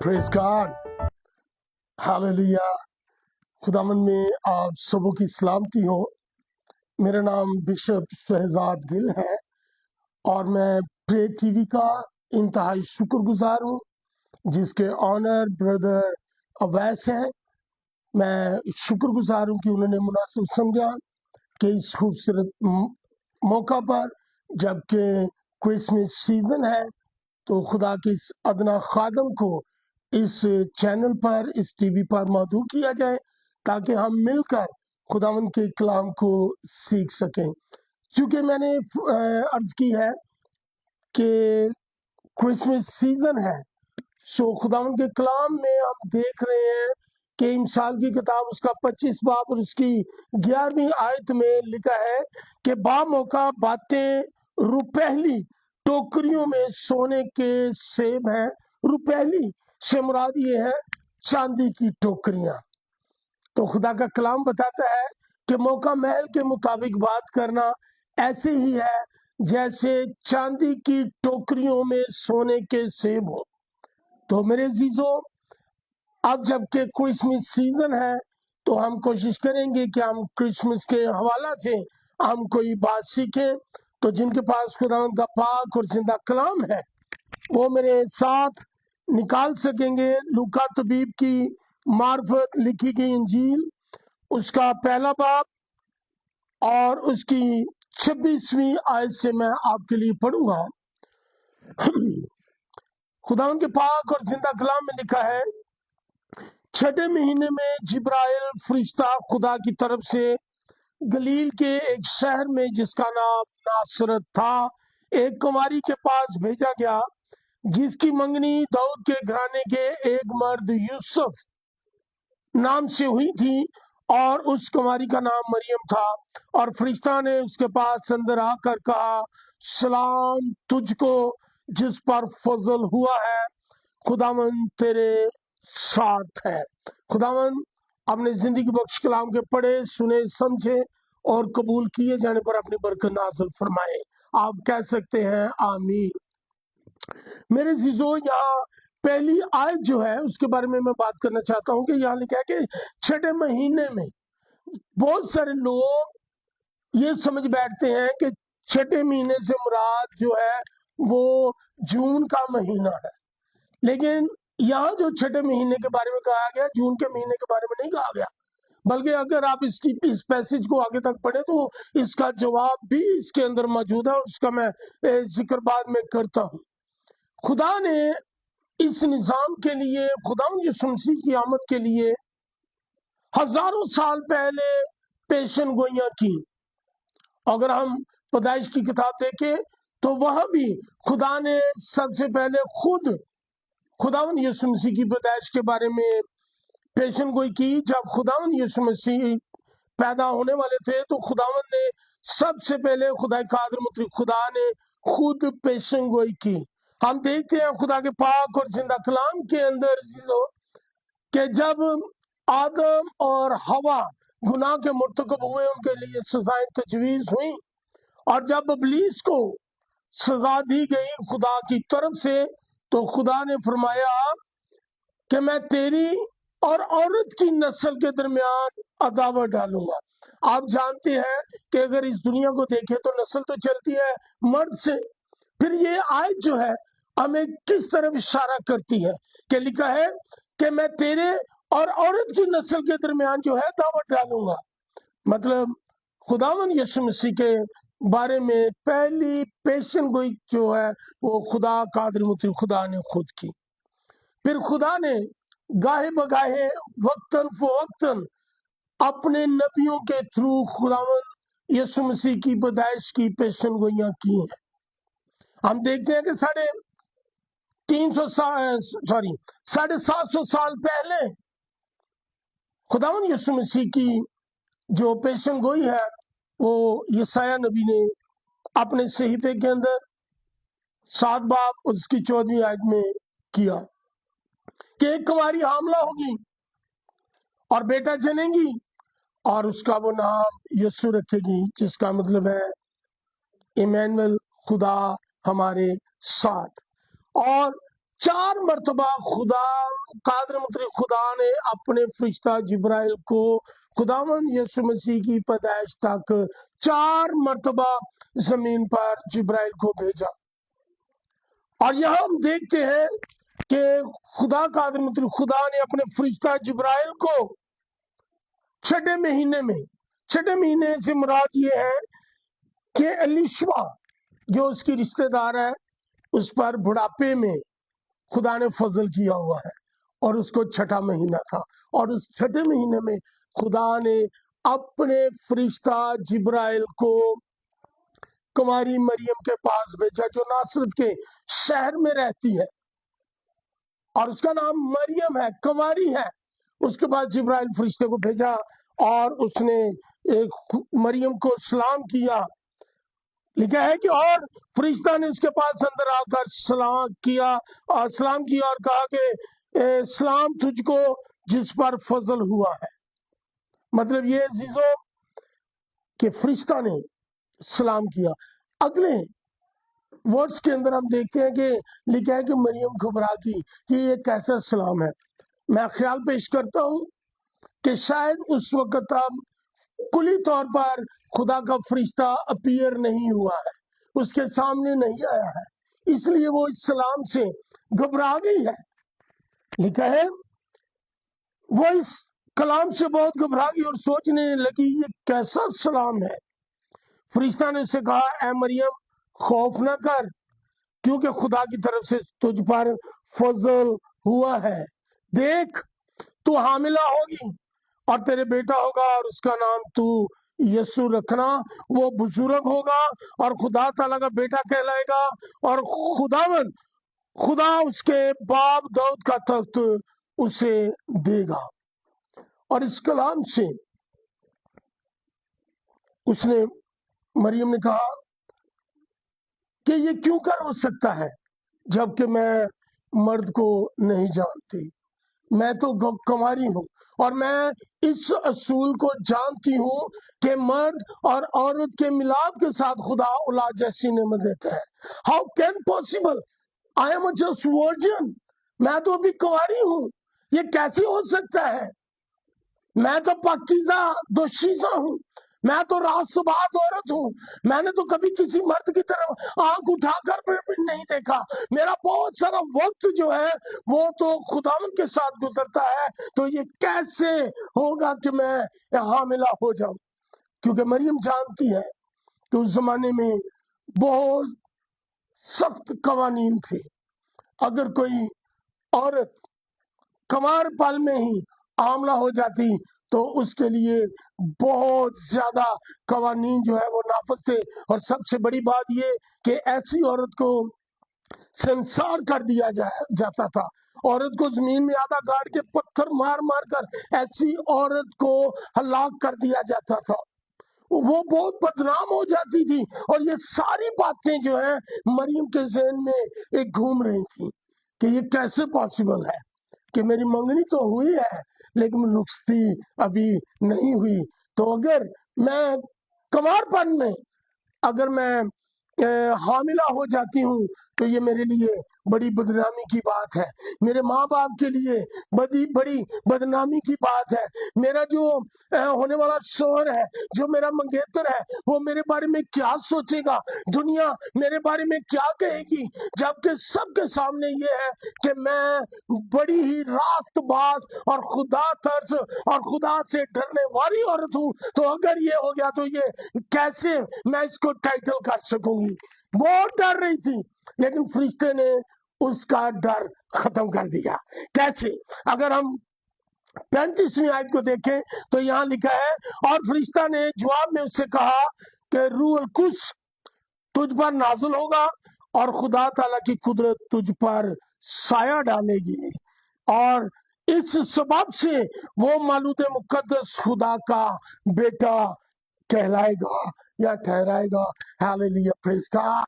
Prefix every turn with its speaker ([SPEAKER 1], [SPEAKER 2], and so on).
[SPEAKER 1] Praise God, hallelujah. खुदावन में आप सबों की सलामती हो। मेरा नाम बिशप शहजाद गिल है और मैं प्रे टीवी का इंतहाई शुक्रगुजार हूँ, जिसके ऑनर ब्रदर अवैस हैं। मैं शुक्रगुजार हूँ कि उन्होंने मुनासिब समझा कि इस खूबसूरत मौका पर, जबकि क्रिसमस सीजन है, तो खुदा के इस अदना खादम को इस चैनल पर, इस टीवी पर मौजूद किया जाए, ताकि हम मिलकर खुदावन के कलाम को सीख सकें। चूंकि मैंने अर्ज की है कि क्रिसमस सीजन है, सो खुदावन के कलाम में हम देख रहे हैं कि इमसाल की किताब उसका 25 बाब और उसकी 11वीं आयत में लिखा है कि बामौका बातें रुपहली टोकरियों में सोने के सेब हैं। रुपहली से मुराद ये है चांदी की टोकरियां। तो खुदा का कलाम बताता है कि मौका महल के मुताबिक बात करना ऐसे ही है जैसे चांदी की टोकरियों में सोने के सेब हो। तो मेरे जीजो, अब जबकि क्रिसमस सीजन है, तो हम कोशिश करेंगे कि हम क्रिसमस के हवाला से हम कोई बात सीखें। तो जिनके पास खुदावंद का पाक और जिंदा कलाम है, वो मेरे साथ निकाल सकेंगे लूका तबीब की मार्फत लिखी गई इंजील, उसका पहला बाब और उसकी 26वीं आयत से मैं आपके लिए पढ़ूंगा। खुदावंद के पाक और जिंदा कलाम में लिखा है, छठे महीने में जिब्राइल फरिश्ता खुदा की तरफ से गलील के एक शहर में जिसका नाम नासरत था, एक कुमारी के पास भेजा गया, जिसकी मंगनी दाऊद के घराने के एक मर्द यूसुफ नाम से हुई थी, और उस कुमारी का नाम मरियम था। और फरिश्ता ने उसके पास अंदर आकर कहा, सलाम तुझको जिस पर फजल हुआ है, खुदावन तेरे साथ है। खुदावन अपने जिंदगी बख्श कलाम के पढ़े, सुने, समझे और कबूल किए जाने पर अपनी बरकत नाज़िल फरमाए। आप कह सकते हैं आमीन। मेरे जीजो, यहाँ पहली आयत जो है उसके बारे में मैं बात करना चाहता हूँ कि यहाँ लिखा है कि छठे महीने में। बहुत सारे लोग ये समझ बैठते हैं कि छठे महीने से मुराद जो है वो जून का महीना है, लेकिन यहाँ जो छठे महीने के बारे में कहा गया, जून के महीने के बारे में नहीं कहा गया। बल्कि अगर आप इस पैसेज को आगे तक पढ़े तो इसका जवाब भी इसके अंदर मौजूद है, और उसका मैं जिक्र बाद में करता हूँ। खुदा ने इस निजाम के लिए, खुदा यीशु मसीह की आमद के लिए हजारों साल पहले पेशन गोइयां की। अगर हम पैदाइश की किताब देखें तो वह भी खुदा ने सबसे पहले खुद खुदावन यीशु मसीह की पैदाइश के बारे में पेशन गोई की। जब खुदावन यीशु मसीह पैदा होने वाले थे तो खुदावन ने सबसे पहले खुदा कादिर मुतलक खुदा ने खुद पेशन गोई की। हम देखते हैं खुदा के पाक और जिंदा कलाम के अंदर कि जब आदम और हवा गुनाह के मुर्तकब हुए, उनके लिए सजाएं तजवीज हुई, और जब इब्लीस को सजा दी गई खुदा की तरफ से, तो खुदा ने फरमाया कि मैं तेरी और औरत की नस्ल के दरमियान अदावत डालूंगा। आप जानते हैं कि अगर इस दुनिया को देखें तो नस्ल तो चलती है मर्द से। फिर ये आयत जो है हमें किस तरफ इशारा करती है कि लिखा है कि मैं तेरे और औरत की नस्ल के दरमियान जो है दावत डालूंगा। मतलब खुदावन यीशु मसीह के बारे में पहली पेशन गोई जो है वो खुदा कादिर मुतलक खुदा ने खुद की। फिर खुदा ने गाहे बगाहे वक्तन फवक्तन अपने नबियों के थ्रू खुदावन यीशु मसीह की पैदाइश की पेशन गोइयां की हैं। हम देखते हैं कि 750 साल पहले खुदावन यीशु मसीह की जो पेशन गोई है वो यशायाह नबी ने अपने सहीफे के अंदर 7 बाब उसकी 14वीं आयत में किया कि एक कुंवारी हामला होगी और बेटा जनेगी, और उसका वो नाम यीशु रखेगी, जिसका मतलब है इमैनुअल, खुदा हमारे साथ। और 4 مرتبہ خدا قادر مطلق خدا نے اپنے فرشتہ جبرائیل کو خداوند یسوع مسیح کی پیدائش تک 4 مرتبہ زمین پر جبرائیل کو بھیجا. اور یہاں ہم دیکھتے ہیں کہ خدا قادر مطلق خدا نے اپنے فرشتہ جبرائیل کو 6 مہینے سے مراد یہ ہے کہ الیشوا جو اس کی رشتہ دار ہے اس پر بڑھاپے میں خدا نے فضل کیا ہوا ہے اور اس کو 6 مہینہ تھا. اور اس 6 مہینے میں خدا نے اپنے فرشتہ جبرائیل کو کنواری مریم کے پاس بھیجا جو ناصرت کے شہر میں رہتی ہے اور اس کا نام مریم ہے، کنواری ہے. اس کے بعد جبرائیل فرشتے کو بھیجا اور اس نے مریم کو سلام کیا. لکھا ہے کہ اور فرشتہ نے اس کے پاس اندر آ کر سلام کیا اور کہا کہ سلام تجھ کو جس پر فضل ہوا ہے. مطلب یہ عزیزوں کہ فرشتہ نے سلام کیا. اگلے ورس کے اندر ہم دیکھتے ہیں کہ لکھا ہے کہ مریم گھبرا گئی کہ یہ کیسا سلام ہے. میں خیال پیش کرتا ہوں کہ شاید اس وقت اب کلی طور پر خدا کا فرشتہ اپیئر نہیں ہوا ہے، اس کے سامنے نہیں آیا ہے، اس لیے وہ اس سلام سے گھبرا گئی ہے. لکھا ہے وہ اس کلام سے بہت گھبرا گئی اور سوچنے لگی یہ کیسا سلام ہے. فرشتہ نے اسے کہا اے مریم خوف نہ کر کیونکہ خدا کی طرف سے تجھ پر فضل ہوا ہے. دیکھ تو حاملہ ہوگی اور تیرے بیٹا ہوگا اور اس کا نام تو یسوع رکھنا. وہ بزرگ ہوگا اور خدا تعالیٰ کا بیٹا کہلائے گا اور خدا اس کے باپ داؤد کا تخت اسے دے گا. اور اس کلام سے اس نے مریم نے کہا کہ یہ کیوں کر ہو سکتا ہے جبکہ میں مرد کو نہیں جانتی. میں تو کنواری ہوں اور میں اس اصول کو جانتی ہوں کہ مرد اور عورت کے ملاپ کے ساتھ خدا اولاد جیسی نعمت دیتا ہے. How can possible I am just virgin, میں تو ابھی کنواری ہوں، یہ کیسے ہو سکتا ہے؟ میں تو پاکیزہ دوشیزہ ہوں، میں تو راست باز عورت ہوں، میں نے تو کبھی کسی مرد کی طرف آنکھ اٹھا کر بھی نہیں دیکھا. میرا بہت سارا وقت جو ہے وہ تو خداوند کے ساتھ گزرتا ہے، تو یہ کیسے ہوگا کہ میں حاملہ ہو جاؤں؟ کیونکہ مریم جانتی ہے کہ اس زمانے میں بہت سخت قوانین تھے. اگر کوئی عورت کنوار پل میں ہی حاملہ ہو جاتی تو اس کے لیے بہت زیادہ قوانین جو ہے وہ نافذ تھے. اور سب سے بڑی بات یہ کہ ایسی عورت کو سنسار کر دیا جاتا تھا. عورت کو زمین میں آدھا گاڑ کے پتھر مار مار کر ایسی عورت کو ہلاک کر دیا جاتا تھا، وہ بہت بدنام ہو جاتی تھی. اور یہ ساری باتیں جو ہیں مریم کے ذہن میں ایک گھوم رہی تھی کہ یہ کیسے پاسبل ہے کہ میری منگنی تو ہوئی ہے لیکن رخصتی ابھی نہیں ہوئی. تو اگر میں کنوار پن میں اگر میں حاملہ ہو جاتی ہوں تو یہ میرے لیے بڑی بدنامی کی بات ہے، میرے ماں باپ کے لیے بڑی بدنامی کی بات ہے. میرا جو ہونے والا شوہر ہے، جو میرا منگیتر ہے، وہ میرے بارے میں کیا سوچے گا، دنیا میرے بارے میں کیا کہے گی، جبکہ سب کے سامنے یہ ہے کہ میں بڑی ہی راست باز اور خدا ترس اور خدا سے ڈرنے والی عورت ہوں. تو اگر یہ ہو گیا تو یہ کیسے میں اس کو ٹائٹل کر سکوں گی؟ بہت ڈر رہی تھی لیکن فرشتے نے اس کا ڈر ختم کر دیا. کیسے؟ اگر ہم 35ویں آیت کو دیکھیں تو یہاں لکھا ہے اور فرشتہ نے جواب میں اس سے کہا کہ روح القدس تجھ پر نازل ہوگا اور خدا تعالیٰ کی قدرت تجھ پر سایہ ڈالے گی اور اس سبب سے وہ مولود مقدس خدا کا بیٹا کہلائے گا یا ٹھہرائے گا. ہاللیلویا، پریز گاڈ.